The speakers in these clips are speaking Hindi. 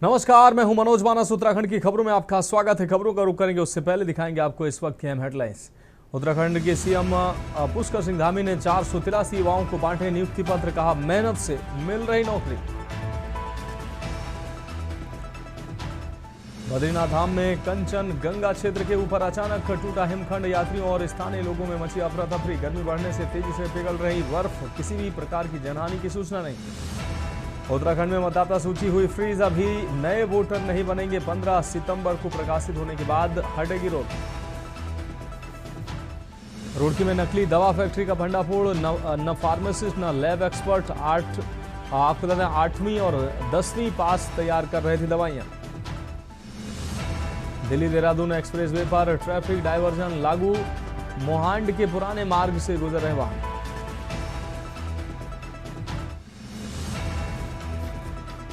नमस्कार, मैं हूं मनोज मानस। उत्तराखंड की खबरों में आपका स्वागत है। खबरों का रुख करेंगे उससे पहले दिखाएंगे आपको इस वक्त की अहम हेडलाइंस। उत्तराखंड के सीएम पुष्कर सिंह धामी ने 483 युवाओं को बांटे नियुक्ति पत्र, कहा मेहनत से मिल रही नौकरी। बद्रीनाथ धाम में कंचन गंगा क्षेत्र के ऊपर अचानक टूटा हिमखंड, यात्रियों और स्थानीय लोगों में मची अफरा तफरी। गर्मी बढ़ने से तेजी से पिघल रही बर्फ, किसी भी प्रकार की जनहानि की सूचना नहीं। उत्तराखंड में मतदाता सूची हुई फ्रीज, अभी नए वोटर नहीं बनेंगे। 15 सितंबर को प्रकाशित होने के बाद हटेगी रोक। रुड़की में नकली दवा फैक्ट्री का भंडाफोड़, न फार्मासिस्ट न लैब एक्सपर्ट, आपको बता दें 8वीं और 10वीं पास तैयार कर रहे थे दवाइयां। दिल्ली देहरादून एक्सप्रेसवे पर ट्रैफिक डायवर्जन लागू, मोहांड के पुराने मार्ग से गुजर रहे वाहन।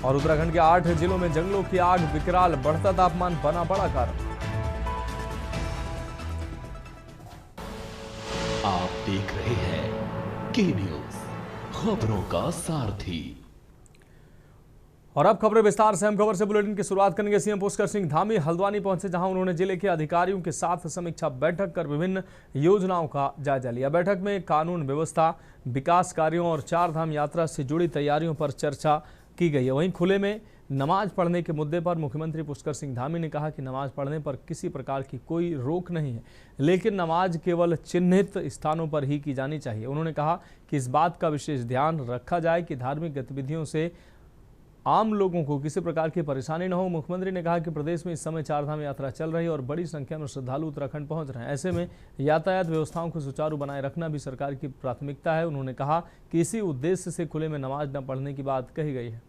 और उत्तराखंड के 8 जिलों में जंगलों की आग, विकराल बढ़ता तापमान बना बड़ा कारण। आप देख रहे हैं के न्यूज, खबरों का सारथी। और अब खबरें विस्तार से। हम खबर से बुलेटिन की शुरुआत करेंगे। सीएम पुष्कर सिंह धामी हल्द्वानी पहुंचे, जहां उन्होंने जिले के अधिकारियों के साथ समीक्षा बैठक कर विभिन्न योजनाओं का जायजा लिया। बैठक में कानून व्यवस्था, विकास कार्यों और 4 धाम यात्रा से जुड़ी तैयारियों पर चर्चा की गई है। वहीं खुले में नमाज पढ़ने के मुद्दे पर मुख्यमंत्री पुष्कर सिंह धामी ने कहा कि नमाज पढ़ने पर किसी प्रकार की कोई रोक नहीं है, लेकिन नमाज केवल चिन्हित स्थानों पर ही की जानी चाहिए। उन्होंने कहा कि इस बात का विशेष ध्यान रखा जाए कि धार्मिक गतिविधियों से आम लोगों को किसी प्रकार की परेशानी न हो। मुख्यमंत्री ने कहा कि प्रदेश में इस समय 4 धाम यात्रा चल रही है और बड़ी संख्या में श्रद्धालु उत्तराखंड पहुंच रहे हैं। ऐसे में यातायात व्यवस्थाओं को सुचारू बनाए रखना भी सरकार की प्राथमिकता है। उन्होंने कहा कि इसी उद्देश्य से खुले में नमाज न पढ़ने की बात कही गई है।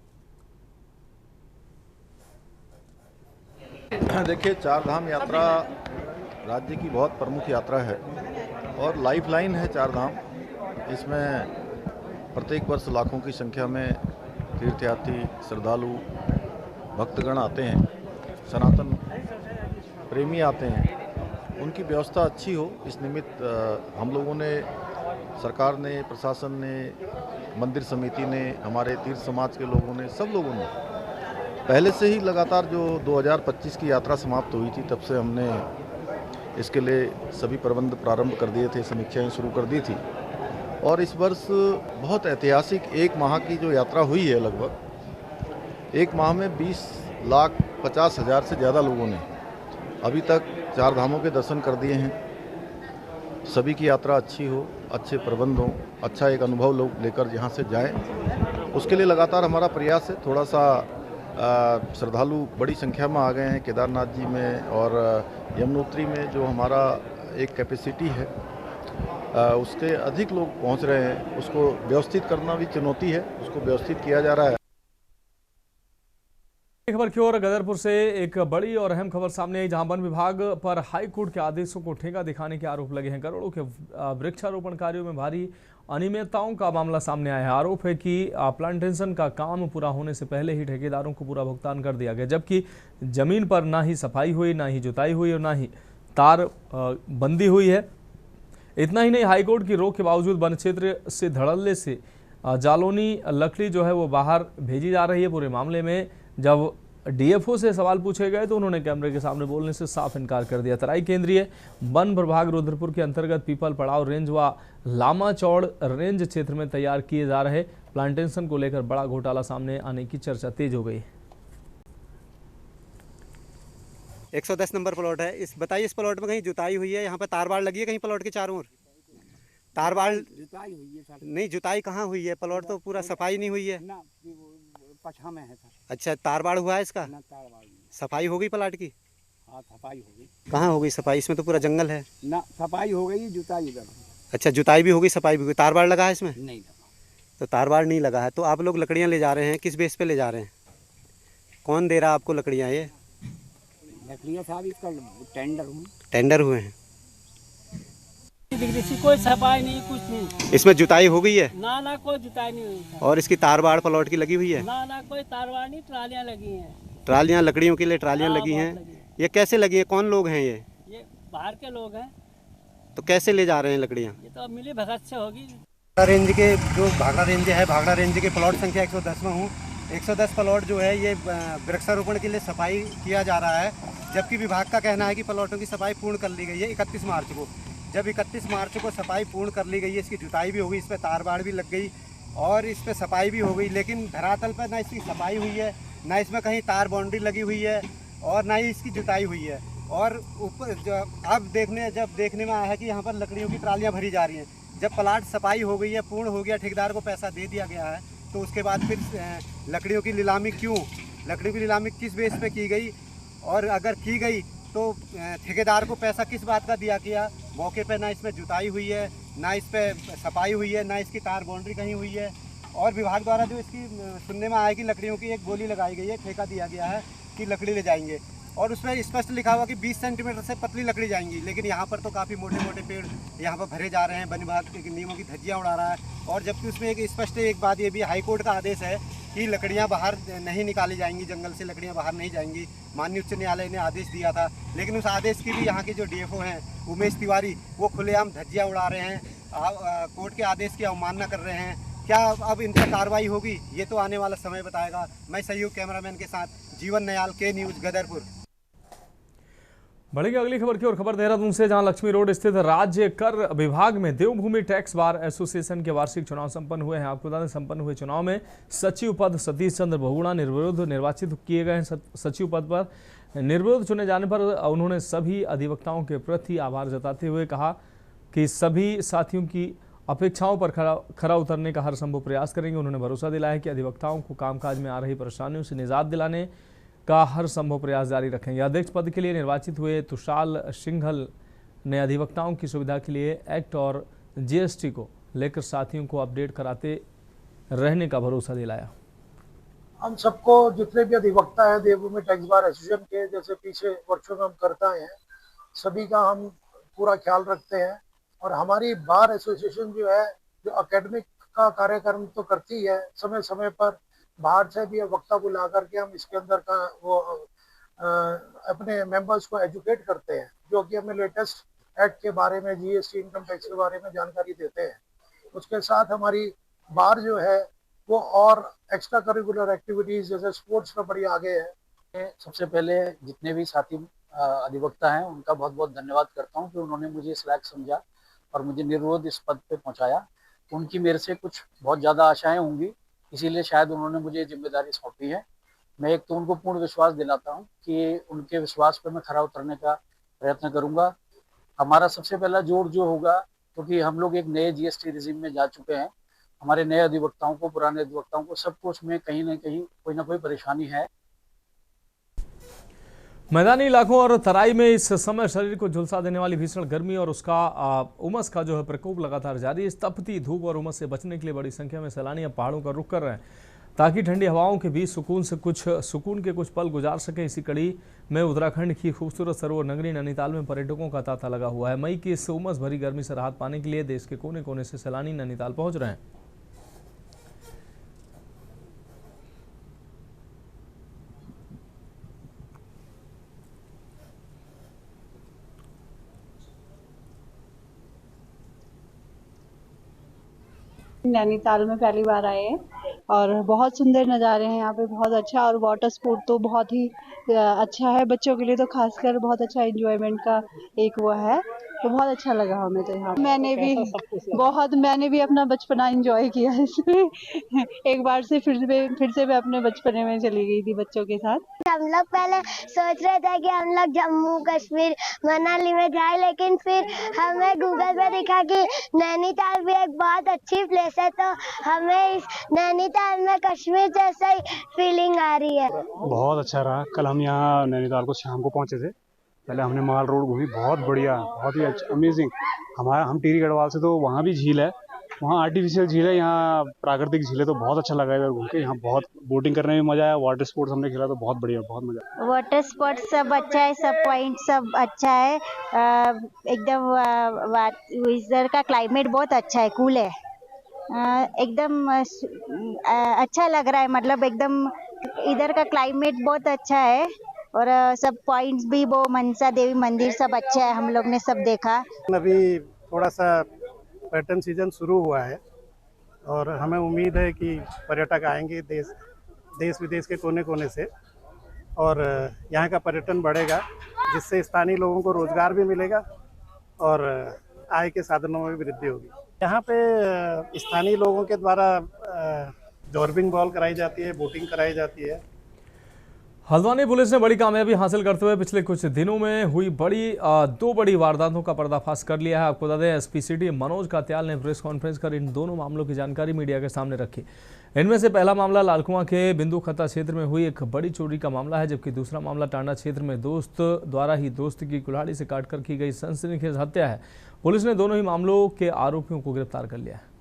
देखिए, 4 धाम यात्रा राज्य की बहुत प्रमुख यात्रा है और लाइफलाइन है 4 धाम। इसमें प्रत्येक वर्ष लाखों की संख्या में तीर्थयात्री, श्रद्धालु, भक्तगण आते हैं, सनातन प्रेमी आते हैं। उनकी व्यवस्था अच्छी हो, इस निमित्त हम लोगों ने, सरकार ने, प्रशासन ने, मंदिर समिति ने, हमारे तीर्थ समाज के लोगों ने, सब लोगों ने पहले से ही लगातार जो 2025 की यात्रा समाप्त हुई थी, तब से हमने इसके लिए सभी प्रबंध प्रारंभ कर दिए थे, समीक्षाएं शुरू कर दी थी। और इस वर्ष बहुत ऐतिहासिक 1 माह की जो यात्रा हुई है, लगभग 1 माह में 20,50,000 से ज़्यादा लोगों ने अभी तक 4 धामों के दर्शन कर दिए हैं। सभी की यात्रा अच्छी हो, अच्छे प्रबंध हो, अच्छा एक अनुभव लोग लेकर यहाँ से जाएं, उसके लिए लगातार हमारा प्रयास है। थोड़ा सा श्रद्धालु बड़ी संख्या में आ गए हैं केदारनाथ जी में, और यमुनोत्री में जो हमारा एक कैपेसिटी है उसके अधिक लोग पहुंच रहे हैं। उसको व्यवस्थित करना भी चुनौती है, उसको व्यवस्थित किया जा रहा है। खबर की ओर गदरपुर से एक बड़ी और अहम खबर सामने आई, जहां वन विभाग पर हाई कोर्ट के आदेशों को ठेका दिखाने के आरोप लगे हैं। करोड़ों के वृक्षारोपण कार्यों में भारी अनियमितताओं का मामला सामने आया है। आरोप है कि प्लांटेशन का काम पूरा होने से पहले ही ठेकेदारों को पूरा भुगतान कर दिया गया, जबकि जमीन पर ना ही सफाई हुई, ना ही जुताई हुई और ना ही तार बंदी हुई है। इतना ही नहीं, हाईकोर्ट की रोक के बावजूद वन क्षेत्र से धड़ल्ले से जालोनी लकड़ी जो है वो बाहर भेजी जा रही है। पूरे मामले में जब डीएफओ से सवाल पूछे गए तो उन्होंने कैमरे के सामने बोलने से साफ इनकार कर दिया। तराई केंद्रीय वन प्रभाग रुद्रपुर के अंतर्गत पीपल पड़ाव रेंज व लामा चौड़ रेंज क्षेत्र में तैयार किए जा रहे प्लांटेशन को लेकर बड़ा घोटाला सामने आने की चर्चा तेज हो गई। 110 नंबर प्लॉट है। बताइए, इस प्लॉट में कहीं जुताई हुई है? यहाँ पे तार बाड़ लगी है कहीं प्लॉट के चारों ओर? तार बाड़ जुताई हुई है सर। नहीं, जुताई कहाँ हुई है? प्लॉट तो पूरा सफाई नहीं हुई है ना, पछा में है सर। अच्छा, तार बाड़ हुआ है इसका? ना, तार बाड़ नहीं। सफाई हो गई प्लाट की? हाँ, सफाई हो गई। कहाँ हो गई सफाई? इसमें तो पूरा जंगल है ना, सफाई हो गई, जुताई इधर। अच्छा, जुताई भी हो गई, सफाई भी हो गई। तार बाड़ लगा है इसमें? नहीं लगा। तो तार बाड़ नहीं लगा है तो आप लोग लकड़ियाँ ले जा रहे हैं, किस बेस पे ले जा रहे हैं? कौन दे रहा है आपको लकड़ियाँ? ये लकड़ियाँ साहब इसका टेंडर हुए हैं। कोई सफाई नहीं, कुछ नहीं। इसमें जुताई हो गई है? ना, कोई जुताई नहीं हुई। और इसकी तार बाड़ प्लॉट की लगी हुई है? ना, कोई तारवाड़ नहीं, ट्रालियाँ लगी हैं। ट्रालियाँ, लकड़ियों के लिए ट्रालियाँ लगी हैं। ये कैसे लगी है? कौन लोग हैं ये? बाहर के लोग हैं। तो कैसे ले जा रहे हैं लकड़ियाँ? ये तो मिली भगत से होगी। रेंज के जो भागड़ा रेंज है, भागड़ा रेंज के प्लॉट संख्या 110 में हूँ। 110 प्लॉट जो है ये वृक्षारोपण के लिए सफाई किया जा रहा है, जबकि विभाग का कहना है कि प्लॉटों की सफाई पूर्ण कर ली गई है 31 मार्च को। जब 31 मार्च को सफाई पूर्ण कर ली गई है, इसकी जुताई भी हो गई, इस पर तार बाड़ भी लग गई और इस पर सफाई भी हो गई, लेकिन धरातल पर ना इसकी सफाई हुई है, ना इसमें कहीं तार बाउंड्री लगी हुई है और ना ही इसकी जुताई हुई है। और ऊपर अब जब देखने में आया है कि यहाँ पर लकड़ियों की ट्रालियाँ भरी जा रही हैं। जब प्लाट सफाई हो गई है, पूर्ण हो गया, ठेकेदार को पैसा दे दिया गया है, तो उसके बाद फिर लकड़ियों की नीलामी क्यों, लकड़ियों की नीलामी किस बेस पे की गई और अगर की गई तो ठेकेदार को पैसा किस बात का दिया गया। मौके पे ना इसमें जुताई हुई है, ना इस पे सफाई हुई है, ना इसकी तार बाउंड्री कहीं हुई है। और विभाग द्वारा जो इसकी सुनने में आया कि लकड़ियों की एक गोली लगाई गई है, ठेका दिया गया है कि लकड़ी ले जाएंगे और उसमें स्पष्ट लिखा हुआ कि 20 सेंटीमीटर से पतली लकड़ी जाएंगी, लेकिन यहाँ पर तो काफ़ी मोटे मोटे पेड़ यहाँ पर भरे जा रहे हैं, वन विभाग के नियमों की धज्जियाँ उड़ा रहा है। और जबकि उसमें एक स्पष्ट एक बात ये भी हाईकोर्ट का आदेश है कि लकड़ियाँ बाहर नहीं निकाली जाएंगी, जंगल से लकड़ियाँ बाहर नहीं जाएंगी, माननीय उच्च न्यायालय ने आदेश दिया था। लेकिन उस आदेश की भी यहाँ के जो DFO हैं उमेश तिवारी, वो खुलेआम धज्जियाँ उड़ा रहे हैं, कोर्ट के आदेश की अवमानना कर रहे हैं। क्या अब इन पर कार्रवाई होगी, ये तो आने वाला समय बताएगा। मैं सहयोग कैमरामैन के साथ जीवन नयाल, के न्यूज़, गदरपुर। बढ़ेगी अगली खबर की और खबर देहरादून से, जहां लक्ष्मी रोड स्थित राज्य कर विभाग में देवभूमि टैक्स बार एसोसिएशन के वार्षिक चुनाव संपन्न हुए हैं। आपको बता दें, संपन्न हुए चुनाव में सचिव पद सतीश चंद्र बहुगुणा निर्विरोध निर्वाचित किए गए हैं। सचिव पद पर निर्विरोध चुने जाने पर उन्होंने सभी अधिवक्ताओं के प्रति आभार जताते हुए कहा कि सभी साथियों की अपेक्षाओं पर खरा उतरने का हर संभव प्रयास करेंगे। उन्होंने भरोसा दिलाया कि अधिवक्ताओं को कामकाज में आ रही परेशानियों से निजात दिलाने का हर संभव प्रयास जारी रखेंगे। अध्यक्ष पद के लिए निर्वाचित हुए तुषाल सिंघल ने अधिवक्ताओं की सुविधा के लिए एक्ट और GST को लेकर साथियों को अपडेट कराते रहने का भरोसा दिलाया। हम सबको, जितने भी अधिवक्ता हैं देवभूमि टैक्स बार एसोसिएशन के, जैसे पीछे वर्षों में हम करते हैं, सभी का हम पूरा ख्याल रखते हैं। और हमारी बार एसोसिएशन जो है, जो एकेडमिक का कार्यक्रम तो करती है, समय समय पर बाहर से भी वक्ता बुला करके हम इसके अंदर का वो अपने मेंबर्स को एजुकेट करते हैं, जो कि हमें लेटेस्ट एक्ट के बारे में, GST इनकम टैक्स के बारे में जानकारी देते हैं। उसके साथ हमारी बार जो है वो और एक्स्ट्रा करिकुलर एक्टिविटीज़ जैसे स्पोर्ट्स में बड़ी आगे है। सबसे पहले जितने भी साथी अधिवक्ता हैं उनका बहुत बहुत धन्यवाद करता हूं कि उन्होंने मुझे इस लायक समझा और मुझे निर्विरोध इस पद पे पहुंचाया। उनकी मेरे से कुछ बहुत ज़्यादा आशाएं होंगी, इसीलिए शायद उन्होंने मुझे जिम्मेदारी सौंपी है। मैं एक तो उनको पूर्ण विश्वास दिलाता हूं कि उनके विश्वास पर मैं खरा उतरने का प्रयत्न करूंगा। हमारा सबसे पहला जोर जो होगा, क्योंकि हम लोग एक नए GST रिजीम में जा चुके हैं, हमारे नए अधिवक्ताओं को, पुराने अधिवक्ताओं को, सबको उसमें कहीं ना कहीं कोई ना कोई परेशानी है। मैदानी इलाकों और तराई में इस समय शरीर को झुलसा देने वाली भीषण गर्मी और उसका उमस का जो है प्रकोप लगातार जारी है। इस तपती धूप और उमस से बचने के लिए बड़ी संख्या में सैलानी अब पहाड़ों का रुख कर रहे हैं, ताकि ठंडी हवाओं के बीच सुकून के कुछ पल गुजार सके। इसी कड़ी में उत्तराखंड की खूबसूरत सरोवर नगरी नैनीताल में पर्यटकों का तांता लगा हुआ है। मई की इस उमस भरी गर्मी से राहत पाने के लिए देश के कोने कोने से सैलानी नैनीताल पहुंच रहे हैं। नैनीताल में पहली बार आए हैं और बहुत सुंदर नज़ारे हैं यहाँ पे, बहुत अच्छा। और वाटर स्पोर्ट तो बहुत ही अच्छा है, बच्चों के लिए तो खासकर बहुत अच्छा एंजॉयमेंट का एक वो है, तो बहुत अच्छा लगा हमें तो यहाँ। मैंने भी अपना बचपना एंजॉय किया इसमें। एक बार से फिर से मैं अपने बचपने में चली गई थी बच्चों के साथ। हम लोग पहले सोच रहे थे कि हम लोग जम्मू कश्मीर मनाली में जाए, लेकिन फिर हमें गूगल पे दिखा कि नैनीताल भी एक बहुत अच्छी प्लेस है, तो हमें इस नैनीताल में कश्मीर जैसा ही फीलिंग आ रही है। बहुत अच्छा रहा। कल हम यहाँ नैनीताल को शाम को पहुँचे थे। पहले हमने माल रोड घूमी, बहुत बढ़िया, बहुत ही अच्छा, अमेजिंग। हम टिहरी गढ़वाल से, तो वहाँ भी झील है, वहाँ आर्टिफिशियल झील है, यहाँ प्राकृतिक झील है, तो बहुत अच्छा लगा इधर घूम के। यहाँ बहुत बोटिंग करने में मजा आया, वाटर स्पोर्ट्स हमने खेला तो बहुत बढ़िया, बहुत मजा। वाटर स्पोर्ट्स सब अच्छा है, सब पॉइंट सब अच्छा है, एकदम इधर का क्लाइमेट बहुत अच्छा है, कूल है, एकदम अच्छा लग रहा है, मतलब एकदम इधर का क्लाइमेट बहुत अच्छा है। और सब पॉइंट्स भी, वो मनसा देवी मंदिर सब अच्छा है, हम लोग ने सब देखा। अभी थोड़ा सा पर्यटन सीजन शुरू हुआ है और हमें उम्मीद है कि पर्यटक आएंगे, देश देश विदेश के कोने कोने से, और यहाँ का पर्यटन बढ़ेगा, जिससे स्थानीय लोगों को रोजगार भी मिलेगा और आय के साधनों में भी वृद्धि होगी। यहाँ पे स्थानीय लोगों के द्वारा जॉर्बिंग बॉल कराई जाती है, बोटिंग कराई जाती है। हल्द्वानी पुलिस ने बड़ी कामयाबी हासिल करते हुए पिछले कुछ दिनों में हुई दो बड़ी वारदातों का पर्दाफाश कर लिया है। आपको बता दें, एसपी सिटी मनोज कात्याल ने प्रेस कॉन्फ्रेंस कर इन दोनों मामलों की जानकारी मीडिया के सामने रखी। इनमें से पहला मामला लालकुआं के बिंदु खत्ता क्षेत्र में हुई एक बड़ी चोरी का मामला है, जबकि दूसरा मामला टांडा क्षेत्र में दोस्त द्वारा ही दोस्त की कुल्हाड़ी से काटकर की गई सनसनीखेज हत्या है। पुलिस ने दोनों ही मामलों के आरोपियों को गिरफ्तार कर लिया है।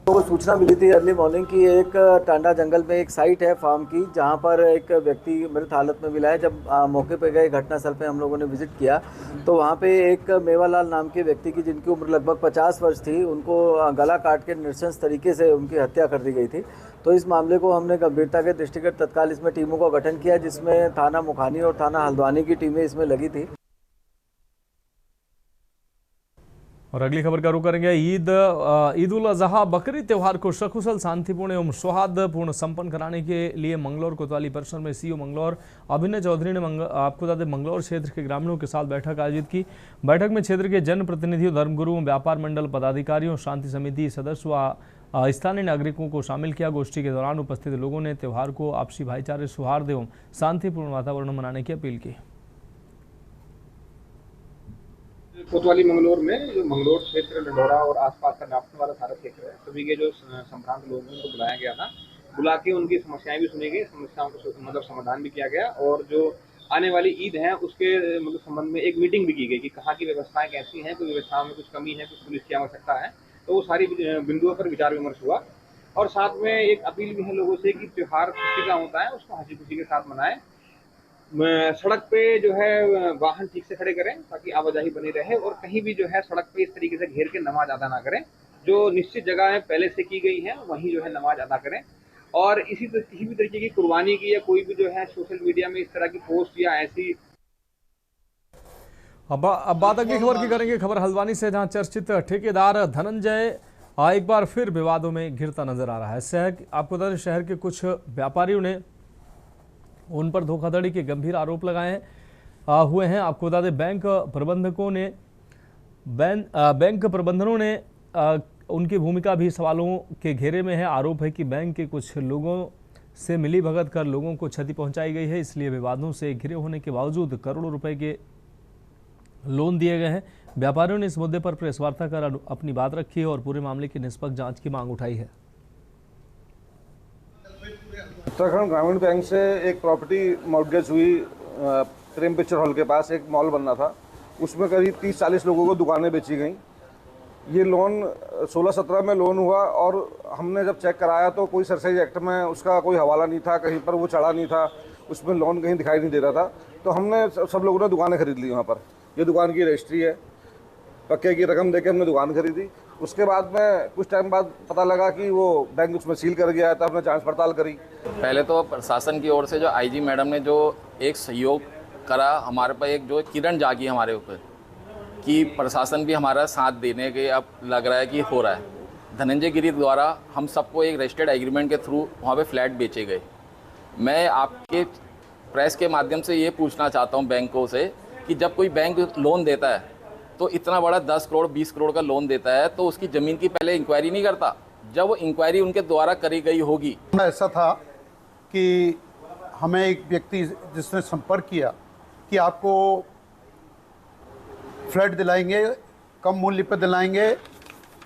को सूचना मिली थी अर्ली मॉर्निंग की एक टांडा जंगल में एक साइट है फार्म की, जहां पर एक व्यक्ति मृत हालत में मिला है। जब मौके पर गए, घटनास्थल पे हम लोगों ने विजिट किया तो वहां पे एक मेवालाल नाम के व्यक्ति की, जिनकी उम्र लगभग 50 वर्ष थी, उनको गला काट के नृशंस तरीके से उनकी हत्या कर दी गई थी। तो इस मामले को हमने गंभीरता के दृष्टिगत तत्काल इसमें टीमों का गठन किया, जिसमें थाना मुखानी और थाना हल्द्वानी की टीमें इसमें लगी थी। और अगली खबर का रुख करेंगे। ईद उल अजहा बकरीद त्यौहार को सकुशल, शांतिपूर्ण एवं सौहार्दपूर्ण संपन्न कराने के लिए मंगलौर कोतवाली परिसर में सीओ मंगलौर अभिनय चौधरी ने आपको बता दें मंगलौर क्षेत्र के ग्रामीणों के साथ बैठक आयोजित की। बैठक में क्षेत्र के जनप्रतिनिधियों, धर्मगुरुओं, व्यापार मंडल पदाधिकारियों, शांति समिति सदस्य व स्थानीय नागरिकों को शामिल किया। गोष्ठी के दौरान उपस्थित लोगों ने त्यौहार को आपसी भाईचारे, सौहार्द एवं शांतिपूर्ण वातावरण मनाने की अपील की। कोतवाली मंगलौर में जो मंगलौर क्षेत्र, लंडोरा और आसपास का नापने वाला सारा क्षेत्र है, सभी के जो संभ्रांत लोग हैं उनको बुलाया गया था। बुला के उनकी समस्याएं भी सुनी गई, समस्याओं को समाधान भी किया गया, और जो आने वाली ईद है उसके संबंध में एक मीटिंग भी की गई कि कहाँ की व्यवस्थाएं कैसी हैं, कोई व्यवस्थाओं में कुछ कमी है, कुछ पुलिस की आवश्यकता है, तो वो सारी बिंदुओं पर विचार विमर्श हुआ। और साथ में एक अपील भी है लोगों से कि त्योहार खुशी का होता है, उसको हंसी खुशी के साथ मनाएं। सड़क पे जो है वाहन ठीक से खड़े करें ताकि आवाजाही बनी रहे, और कहीं भी जो है सड़क पे इस तरीके से घेर के नमाज अदा ना करें। जो निश्चित जगह पहले से की गई है वहीं जो है नमाज अदा करें। और किसी भी तरीके की कुर्बानी की या कोई भी जो है सोशल मीडिया में इस तरह की पोस्ट या ऐसी। अब बात अगली खबर की करेंगे। खबर हल्द्वानी से, जहां चर्चित ठेकेदार धनंजय एक बार फिर विवादों में घिरता नजर आ रहा है। आपको बता दें, शहर के कुछ व्यापारियों ने उन पर धोखाधड़ी के गंभीर आरोप लगाए हुए हैं। आपको बता दें, बैंक प्रबंधनों ने उनकी भूमिका भी सवालों के घेरे में है। आरोप है कि बैंक के कुछ लोगों से मिलीभगत कर लोगों को क्षति पहुंचाई गई है, इसलिए विवादों से घिरे होने के बावजूद करोड़ों रुपए के लोन दिए गए हैं। व्यापारियों ने इस मुद्दे पर प्रेस वार्ता कर अपनी बात रखी है और पूरे मामले की निष्पक्ष जांच की मांग उठाई है। उत्तराखंड ग्रामीण बैंक से एक प्रॉपर्टी मॉर्गेज हुई प्रेम पिक्चर हॉल के पास, एक मॉल बनना था, उसमें करीब 30-40 लोगों को दुकानें बेची गई। ये लोन 16-17 में लोन हुआ, और हमने जब चेक कराया तो कोई सरसरी एक्ट में उसका कोई हवाला नहीं था, कहीं पर वो चढ़ा नहीं था, उसमें लोन कहीं दिखाई नहीं दे रहा था। तो हमने सब लोगों ने दुकानें खरीद ली वहाँ पर। ये दुकान की रजिस्ट्री है, पक्के की रकम देके हमने दुकान खरीदी। उसके बाद में कुछ टाइम बाद पता लगा कि वो बैंक उसमें सील कर गया था। हमने जांच पड़ताल करी। पहले तो प्रशासन की ओर से जो आईजी मैडम ने जो एक सहयोग करा हमारे पर, एक जो किरण जागी हमारे ऊपर कि प्रशासन भी हमारा साथ देने के अब लग रहा है कि हो रहा है। धनंजय गिरी द्वारा हम सबको एक रजिस्टर्ड एग्रीमेंट के थ्रू वहाँ पे फ्लैट बेचे गए। मैं आपके प्रेस के माध्यम से ये पूछना चाहता हूँ बैंकों से कि जब कोई बैंक लोन देता है तो इतना बड़ा 10 करोड़ 20 करोड़ का लोन देता है तो उसकी ज़मीन की पहले इंक्वायरी नहीं करता? जब वो इंक्वायरी उनके द्वारा करी गई होगी। ऐसा था कि हमें एक व्यक्ति जिसने संपर्क किया कि आपको फ्लैट दिलाएंगे, कम मूल्य पर दिलाएंगे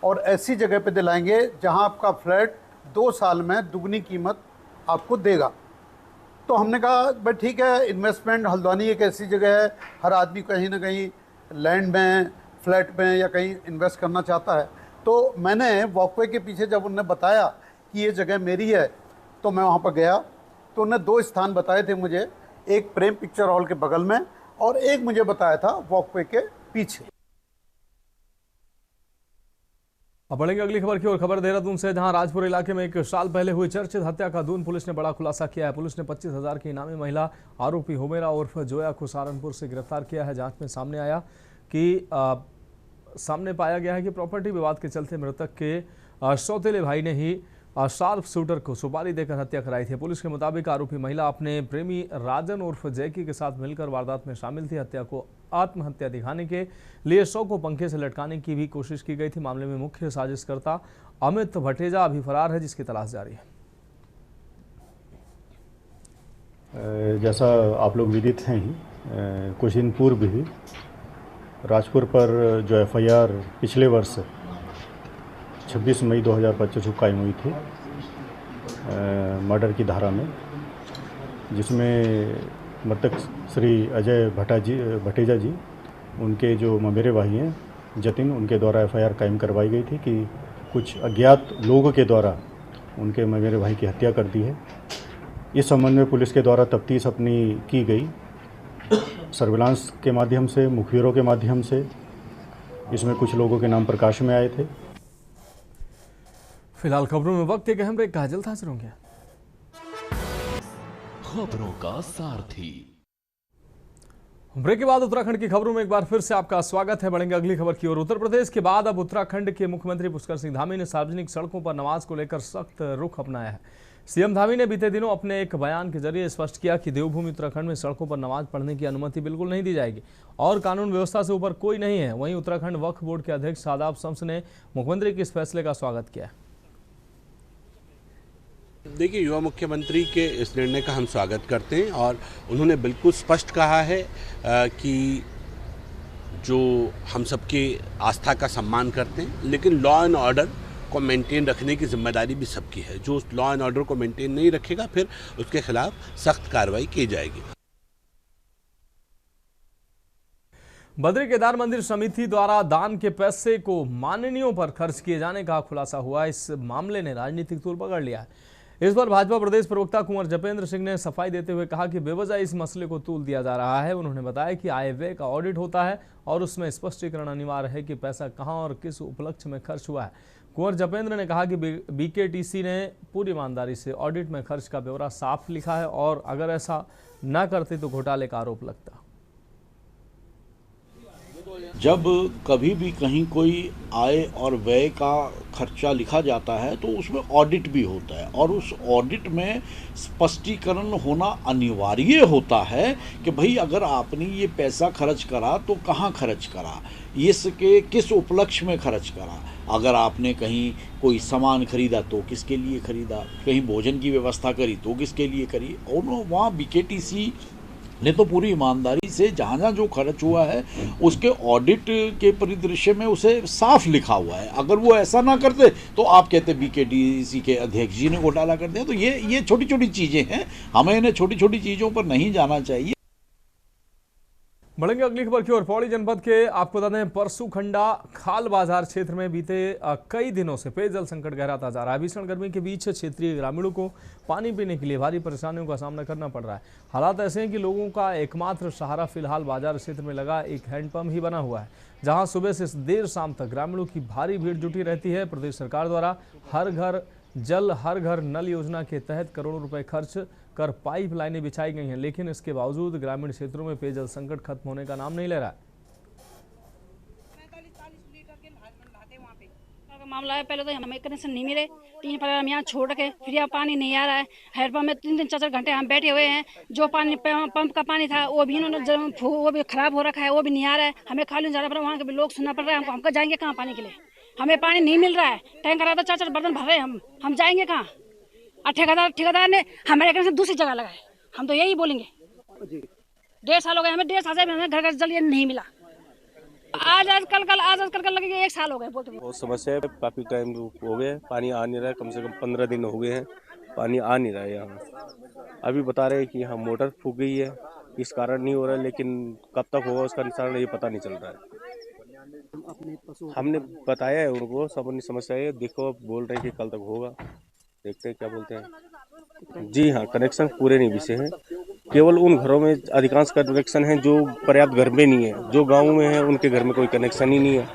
और ऐसी जगह पे दिलाएंगे जहां आपका फ्लैट 2 साल में दुगनी कीमत आपको देगा। तो हमने कहा भाई ठीक है, इन्वेस्टमेंट हल्द्वानी एक ऐसी जगह है, हर आदमी कहीं ना कहीं लैंड में, फ्लैट में या कहीं इन्वेस्ट करना चाहता है। तो मैंने वॉकवे के पीछे जब उन्होंने बताया कि ये जगह मेरी है तो मैं वहाँ पर गया। तो उन्होंने 2 स्थान बताए थे मुझे, एक प्रेम पिक्चर हॉल के बगल में और एक मुझे बताया था वॉकवे के पीछे। अब बढ़ेंगे अगली खबर की ओर। खबर देहरादून से, जहां राजपुर इलाके में 1 साल पहले हुई चर्चित हत्या का दून पुलिस ने बड़ा खुलासा किया है। पुलिस ने 25,000 की इनामी महिला आरोपी हुमेरा उर्फ जोया को सहारनपुर से गिरफ्तार किया है। जांच में सामने आया कि सामने पाया गया है कि प्रॉपर्टी विवाद के चलते मृतक के सौतेले भाई ने ही शार्प शूटर को सुपारी देकर हत्या कराई थी। पुलिस के मुताबिक आरोपी महिला अपने प्रेमी राजन उर्फ जैकी के साथ मिलकर वारदात में शामिल थी। हत्या को आत्महत्या दिखाने के लिए शव को पंखे से लटकाने की भी कोशिश की गई थी। मामले में मुख्य साजिशकर्ता अमित भटेजा अभी फरार है, जिसकी तलाश जारी है। जैसा आप लोग विदित हैं ही, कुछ दिन पूर्व ही राजपुर पर जो एफआईआर पिछले वर्ष 26 मई 2025 को कायम हुई थी मर्डर की धारा में, जिसमें मृतक श्री अजय भटेजा जी, उनके जो ममेरे भाई हैं जतिन, उनके द्वारा एफआईआर कायम करवाई गई थी कि कुछ अज्ञात लोगों के द्वारा उनके ममेरे भाई की हत्या कर दी है। इस संबंध में पुलिस के द्वारा तफ्तीश अपनी की गई, सर्विलांस के माध्यम से, मुखबिरों के माध्यम से। इसमें कुछ लोगों के नाम प्रकाश में आए थे। फिलहाल खबरों में वक्त एक अहम ब्रेक का, जल्द हाजिर होंगे। खबरों का सारथी। ब्रेक के बाद उत्तराखंड की खबरों में एक बार फिर से आपका स्वागत है। बढ़ेंगे अगली खबर की ओर। उत्तर प्रदेश के बाद अब उत्तराखंड के मुख्यमंत्री पुष्कर सिंह धामी ने सार्वजनिक सड़कों पर नमाज को लेकर सख्त रुख अपनाया है। सीएम धामी ने बीते दिनों अपने एक बयान के जरिए स्पष्ट किया कि देवभूमि उत्तराखंड में सड़कों पर नमाज पढ़ने की अनुमति बिल्कुल नहीं दी जाएगी और कानून व्यवस्था से ऊपर कोई नहीं है। वहीं उत्तराखंड वक्फ बोर्ड के अध्यक्ष शादाब शम्स ने मुख्यमंत्री के इस फैसले का स्वागत किया है। देखिए, युवा मुख्यमंत्री के इस निर्णय का हम स्वागत करते हैं और उन्होंने बिल्कुल स्पष्ट कहा है कि जो हम सबके आस्था का सम्मान करते हैं, लेकिन लॉ एंड ऑर्डर को मेंटेन रखने की जिम्मेदारी भी सबकी है। जो लॉ एंड ऑर्डर को मेंटेन नहीं रखेगा, फिर उसके खिलाफ सख्त कार्रवाई की जाएगी। बद्री केदार मंदिर समिति द्वारा दान के पैसे को माननीयों पर खर्च किए जाने का खुलासा हुआ। इस मामले ने राजनीतिक तूल पकड़ लिया है। इस पर भाजपा प्रदेश प्रवक्ता कुंवर जपेंद्र सिंह ने सफाई देते हुए कहा कि बेवजह इस मसले को तूल दिया जा रहा है। उन्होंने बताया कि आय व्यय का ऑडिट होता है और उसमें स्पष्टीकरण अनिवार्य है कि पैसा कहां और किस उपलक्ष्य में खर्च हुआ है। कुंवर जपेंद्र ने कहा कि बीकेटीसी ने पूरी ईमानदारी से ऑडिट में खर्च का ब्यौरा साफ लिखा है और अगर ऐसा न करते तो घोटाले का आरोप लगता। जब कभी भी कहीं कोई आय और व्यय का खर्चा लिखा जाता है तो उसमें ऑडिट भी होता है और उस ऑडिट में स्पष्टीकरण होना अनिवार्य होता है कि भाई अगर आपने ये पैसा खर्च करा तो कहाँ खर्च करा, इसके किस उपलक्ष्य में खर्च करा। अगर आपने कहीं कोई सामान खरीदा तो किसके लिए खरीदा, कहीं भोजन की व्यवस्था करी तो किसके लिए करी। और वहाँ बीकेटीसी ने तो पूरी ईमानदारी से जहाँ जहाँ जो खर्च हुआ है उसके ऑडिट के परिदृश्य में उसे साफ लिखा हुआ है। अगर वो ऐसा ना करते तो आप कहते बीकेटीसी के अध्यक्ष जी ने घोटाला कर दिया। तो ये छोटी छोटी चीज़ें हैं, हमें इन्हें छोटी छोटी चीज़ों पर नहीं जाना चाहिए। बढ़ेंगे अगली खबर की ओर। पौड़ी जनपद के आपको बता दें परसूखंडा खाल बाजार क्षेत्र में बीते कई दिनों से पेयजल संकट गहराता जा रहा है। भीषण गर्मी के बीच क्षेत्रीय ग्रामीणों को पानी पीने के लिए भारी परेशानियों का सामना करना पड़ रहा है। हालात ऐसे हैं कि लोगों का एकमात्र सहारा फिलहाल बाजार क्षेत्र में लगा एक हैंडपंप ही बना हुआ है, जहां सुबह से देर शाम तक ग्रामीणों की भारी भीड़ जुटी रहती है। प्रदेश सरकार द्वारा हर घर जल हर घर नल योजना के तहत करोड़ों रुपए खर्च कर पाइप लाइनें बिछाई गई हैं, लेकिन इसके बावजूद ग्रामीण क्षेत्रों में पेयजल संकट खत्म होने का नाम नहीं ले रहा है। मामला है, पहले तो हमें कनेक्शन नहीं मिले, 3 पर हम यहाँ छोड़ के फिर यहाँ पानी नहीं आ रहा है। हैंडपंप में 3 4 घंटे हम बैठे हुए हैं। जो पानी पंप का पानी था वो भी इन्होंने वो भी खराब हो रखा है, वो भी नहीं आ रहा है। हमें खाली जाना पड़ रहा है, वहाँ के लोग सुनना पड़ रहा है। हमको जाएंगे कहाँ पानी के लिए? हमें पानी नहीं मिल रहा है। टैंकर आता 4 बर्तन भर रहे हैं, हम जाएंगे कहाँ? ठेकेदार ने हमारे घर से दूसरी जगह लगाए। हम तो यही बोलेंगे, 1.5 साल हो गए हमें, 1.5 साल से हमें घर जल नहीं मिला। आज कल लगेगा 1 साल हो गए बोलते। बहुत समस्या है, काफी टाइम हो गए, पानी आ नहीं रहा है। कम से कम 15 दिन हो गए हैं, पानी आ नहीं रहा है यहाँ। अभी बता रहे हैं कि यहाँ मोटर फूक गई है, इस कारण नहीं हो रहा है, लेकिन कब तक होगा उसका निशान ये पता नहीं चल रहा है। हमने बताया है उनको, सब अपनी समस्या है, देखो बोल रहे हैं कि कल तक होगा, देखते हैं क्या बोलते हैं। जी हाँ, कनेक्शन पूरे नहीं बिछे हैं, केवल उन घरों में अधिकांश कनेक्शन हैं जो पर्याप्त घर में नहीं है। जो गाँव में है उनके घर में कोई कनेक्शन ही नहीं है।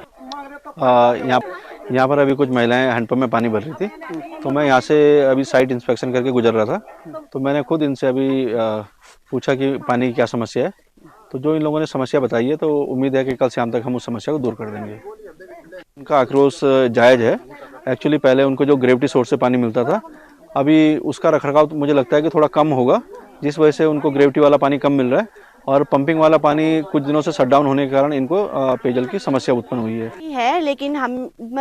यहाँ पर अभी कुछ महिलाएं हैंडपंप में पानी भर रही थी, तो मैं यहाँ से अभी साइट इंस्पेक्शन करके गुजर रहा था, तो मैंने खुद इनसे अभी पूछा कि पानी की क्या समस्या है। तो जो इन लोगों ने समस्या बताई है, तो उम्मीद है कि कल शाम तक हम उस समस्या को दूर कर देंगे। उनका आक्रोश जायज़ है। एक्चुअली पहले उनको जो ग्रेविटी सोर्स से पानी मिलता था, अभी उसका रखरखाव मुझे लगता है कि थोड़ा कम होगा, जिस वजह से उनको ग्रेविटी वाला पानी कम मिल रहा है और पंपिंग वाला पानी कुछ दिनों से शटडाउन होने के कारण इनको पेयजल की समस्या उत्पन्न हुई है। लेकिन हम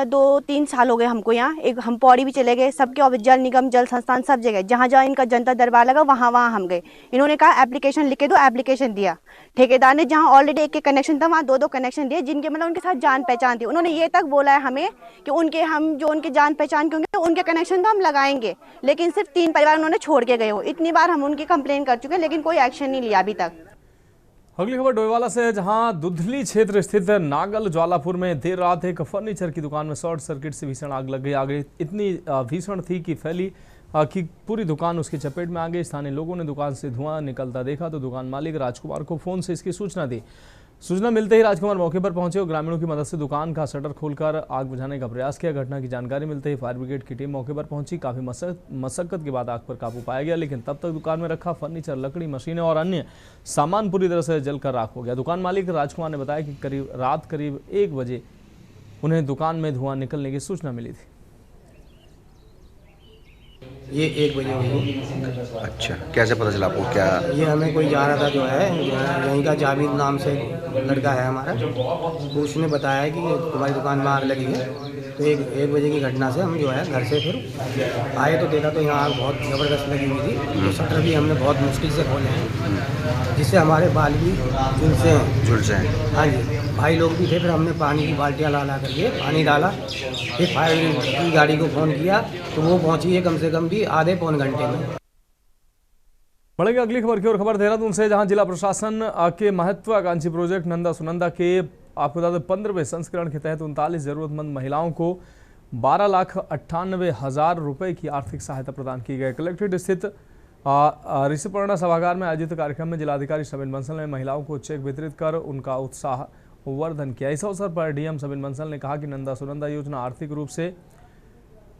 2-3 साल हो गए हमको यहाँ, एक हम पौड़ी भी चले गए, सबके जल निगम, जल संस्थान, सब जगह जहाँ जहाँ इनका जनता दरबार लगा वहाँ हम गए। इन्होंने कहा एप्लीकेशन लिख के दो, एप्लीकेशन दिया। ठेकेदार ने जहाँ ऑलरेडी एक कनेक्शन था वहाँ 2-2 कनेक्शन दिए, जिनके मतलब उनके साथ जान पहचान थी। उन्होंने ये तक बोला है हमें कि उनके जान पहचान के होंगे उनके कनेक्शन तो हम लगाएंगे, लेकिन सिर्फ 3 परिवार उन्होंने छोड़ के गए हो। इतनी बार हम उनकी कंप्लेन कर चुके हैं, लेकिन कोई एक्शन नहीं लिया अभी तक। अगली खबर डोईवाला से है, जहां दुधली क्षेत्र स्थित नागल ज्वालापुर में देर रात एक फर्नीचर की दुकान में शॉर्ट सर्किट से भीषण आग लग गई। आग इतनी भीषण थी कि फैली कि पूरी दुकान उसकी चपेट में आ गई। स्थानीय लोगों ने दुकान से धुआं निकलता देखा तो दुकान मालिक राजकुमार को फोन से इसकी सूचना दी। सूचना मिलते ही राजकुमार मौके पर पहुंचे और ग्रामीणों की मदद से दुकान का शटर खोलकर आग बुझाने का प्रयास किया। घटना की जानकारी मिलते ही फायर ब्रिगेड की टीम मौके पर पहुंची। काफी मशक्कत के बाद आग पर काबू पाया गया, लेकिन तब तक दुकान में रखा फर्नीचर, लकड़ी, मशीनें और अन्य सामान पूरी तरह से जलकर राख हो गया। दुकान मालिक राजकुमार ने बताया कि रात करीब 1 बजे उन्हें दुकान में धुआं निकलने की सूचना मिली थी। ये 1 बजे हुई। अच्छा, कैसे पता चला आपको? क्या ये हमें कोई जा रहा था, जो है यहीं का जावेद नाम से लड़का है हमारा, तो उसने बताया कि तुम्हारी दुकान में आग लगी है। तो 1 बजे की घटना से हम जो है घर से फिर आए तो देखा तो यहाँ आग बहुत ज़बरदस्त लगी हुई थी। तो शटर भी हमने बहुत मुश्किल से खोले हैं, जिससे हमारे बाल भी झुलसे हैं। हाँ जी, भाई लोग भी थे। फिर हमने पानी की बाल्टियाँ ला करके पानी डाला, फिर फायर की गाड़ी को फ़ोन किया तो वो पहुँची है कम से कम भी आधे-पौन घंटे में। बढ़ेंगे अगली खबर की ओर। खबर देहरादून से, जहां जिला प्रशासन के महत्वाकांक्षी प्रोजेक्ट नंदा सुनंदा के आपको बता दें 15वें संस्करण के तहत 39 जरूरतमंद महिलाओं को 12,98,000 रुपए की आर्थिक सहायता प्रदान की गई। कलेक्ट्रेट स्थित ऋषिपर्णा सभागार में आयोजित कार्यक्रम में जिलाधिकारी सबिन बंसल ने महिलाओं को चेक वितरित कर उनका उत्साह वर्धन किया। इस अवसर पर डीएम सबिन बंसल ने कहा कि नंदा सुनंदा योजना आर्थिक रूप से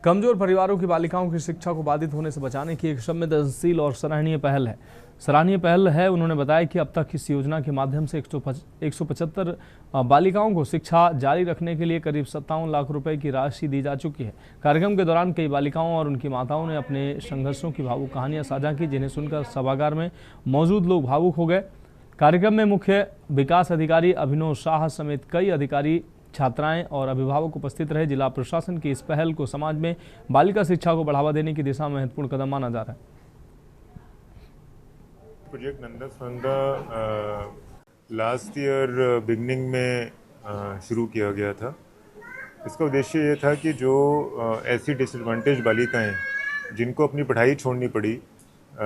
कमजोर परिवारों की बालिकाओं की शिक्षा को बाधित होने से बचाने की एक संवेदनशील और सराहनीय पहल है। उन्होंने बताया कि अब तक इस योजना के माध्यम से 175 बालिकाओं को शिक्षा जारी रखने के लिए करीब 57 लाख रुपए की राशि दी जा चुकी है। कार्यक्रम के दौरान कई बालिकाओं और उनकी माताओं ने अपने संघर्षों की भावुक कहानियां साझा की, जिन्हें सुनकर सभागार में मौजूद लोग भावुक हो गए। कार्यक्रम में मुख्य विकास अधिकारी अभिनव शाह समेत कई अधिकारी, छात्राएं और अभिभावक उपस्थित रहे। जिला प्रशासन की इस पहल को समाज में बालिका शिक्षा को बढ़ावा देने की दिशा में महत्वपूर्ण कदम माना जा रहा है। Project Nanda Sunanda last year beginning में शुरू किया गया था। इसका उद्देश्य ये था कि जो ऐसी डिसएडवांटेज बालिकाएं जिनको अपनी पढ़ाई छोड़नी पड़ी,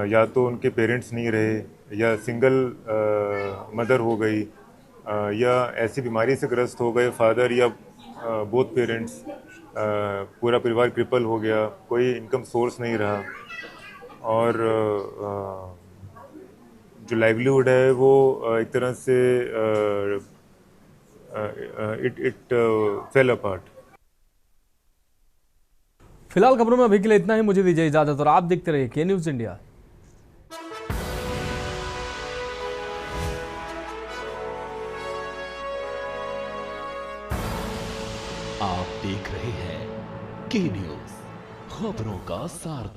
या तो उनके पेरेंट्स नहीं रहे, या सिंगल मदर हो गई, या ऐसी बीमारी से ग्रस्त हो गए फादर या बोथ पेरेंट्स, पूरा परिवार क्रिपल हो गया, कोई इनकम सोर्स नहीं रहा, और जो लाइवलीहुड है वो एक तरह से इट फेल अपार्ट। फिलहाल खबरों में अभी के लिए इतना ही। मुझे दीजिए इजाजत और आप देखते रहिए के न्यूज़ इंडिया। आप देख रहे हैं के न्यूज़, खबरों का सारथी।